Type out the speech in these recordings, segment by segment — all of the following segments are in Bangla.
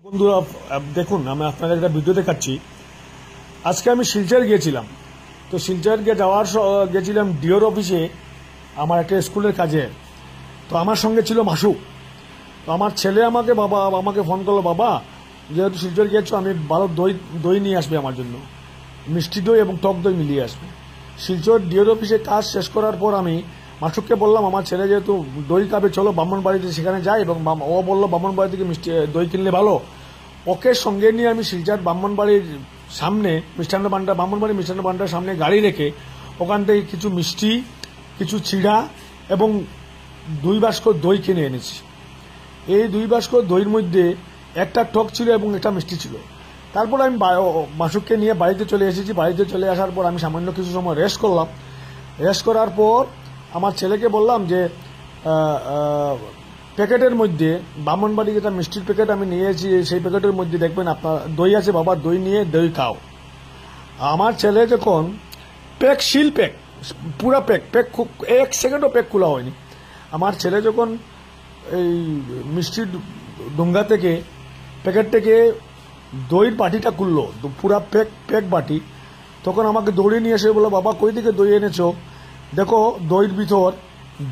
বন্ধুরা দেখুন, আমি আপনাদের একটা ভিডিও দেখাচ্ছি। আজকে আমি শিলচর গিয়েছিলাম। তো শিলচর গেছিলাম ডিওর অফিসে আমার একটা স্কুলের কাজে। তো আমার সঙ্গে ছিল মাসু। তো আমার ছেলে আমাকে ফোন করলো, বাবা যেহেতু শিলচর গিয়েছো, আমি ভালো দই নিয়ে আসবে আমার জন্য, মিষ্টি দই এবং টক দই মিলিয়ে আসবে। শিলচর ডিওর অফিসে কাজ শেষ করার পর আমি মাসুককে বললাম, আমার ছেলে যেহেতু দই খাবে, চলো ব্রাহ্মণবাড়িতে সেখানে যাই। এবং ও বললো ব্রাহ্মণবাড়ি থেকে দই কিনলে ভালো। ওকে সঙ্গে নিয়ে আমি শিলচর ব্রাহ্মণবাড়ির সামনে ব্রাহ্মণবাড়ির মিষ্টান্ন ভান্ডার সামনে গাড়ি রেখে ওখান থেকে কিছু মিষ্টি, কিছু চিড়া এবং 2 বাস্ক দই কিনে এনেছি। এই 2 বাস্ক দইয়ের মধ্যে একটা টক ছিল এবং একটা মিষ্টি ছিল। তারপর আমি মাসুককে নিয়ে বাড়িতে চলে এসেছি। বাড়িতে চলে আসার পর আমি সামান্য কিছু সময় রেস্ট করলাম। রেস্ট করার পর আমার ছেলেকে বললাম যে প্যাকেটের মধ্যে ব্রাহ্মণবাড়ি যেটা মিষ্টির প্যাকেট আমি নিয়েছি, সেই প্যাকেটের মধ্যে দেখবেন আপনার দই আছে, বাবা দই নিয়ে দই খাও। আমার ছেলে যখন পুরা প্যাক 1 সেকেন্ডও প্যাক খোলা হয়নি। আমার ছেলে যখন এই মিষ্টির ডুঙ্গা থেকে প্যাকেট থেকে দইয়ের বাটিটা খুললো, পুরা প্যাক বাটি, তখন আমাকে দৌড়িয়ে নিয়ে এসে বললো, বাবা কই থেকে দই এনেছো? দেখো দইয়ের ভিতর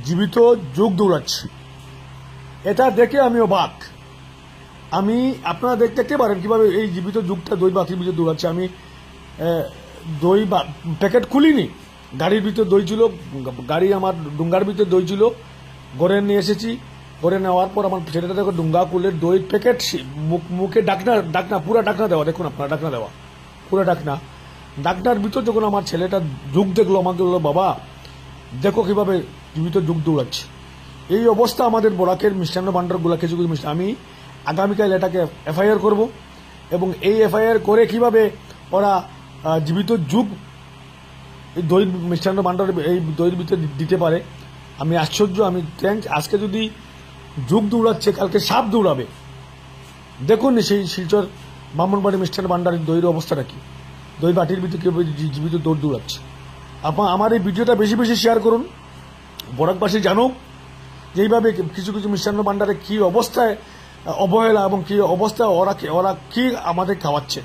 জীবিত যোগ দৌড়াচ্ছে। এটা দেখে আমি অবাক। আপনারা দেখতে পারেন কিভাবে এই জীবিত যুগটা দই বাতির ভিতরে দৌড়াচ্ছে। আমি দই প্যাকেট খুলিনি, গাড়ির ভিতর দই ছিল, আমার ডুঙ্গার ভিতরে দই ছিল, ঘরে নিয়ে এসেছি। ঘরে নেওয়ার পর আমার ছেলেটা দেখো ডুঙ্গা খুলে দই প্যাকেট মুখে ডাকনা পুরা ডাকনা দেওয়া, দেখুন আপনারা ডাকনা দেওয়া পুরা ডাকনার ভিতর যখন আমার ছেলেটা যুগ দেখলো, আমাকে বললো, বাবা দেখো কিভাবে জীবিত যুগ দৌড়াচ্ছে। এই অবস্থা আমাদের বরাকের মিষ্টান্ন ভান্ডারগুলো কিছু কিছু মিষ্টি। আমি আগামীকাল এটাকে এফআইআর করব এবং এই এফআইআর করে কিভাবে ওরা জীবিত যুগ এই দই মিষ্টান্ন ভান্ডার এই দইয়ের ভিতরে দিতে পারে, আমি আশ্চর্য। আমি আজকে যদি যুগ দৌড়াচ্ছে, কালকে সাপ দৌড়াবে। দেখুন সেই শিলচর ব্রাহ্মণবাড়ি মিষ্টান্ন ভান্ডারের দইয়ের অবস্থাটা কি, দই বাটির ভিতরে কিভাবে জীবিত দৌড় দৌড়াচ্ছে। আমার এই ভিডিওটা বেশি বেশি শেয়ার করুন, বরাকবাসী জানুক যে এইভাবে কিছু কিছু মিষ্টান্ন ভান্ডারে কি অবস্থায় অবহেলা এবং কি অবস্থায় ওরা কি আমাদের খাওয়াচ্ছে।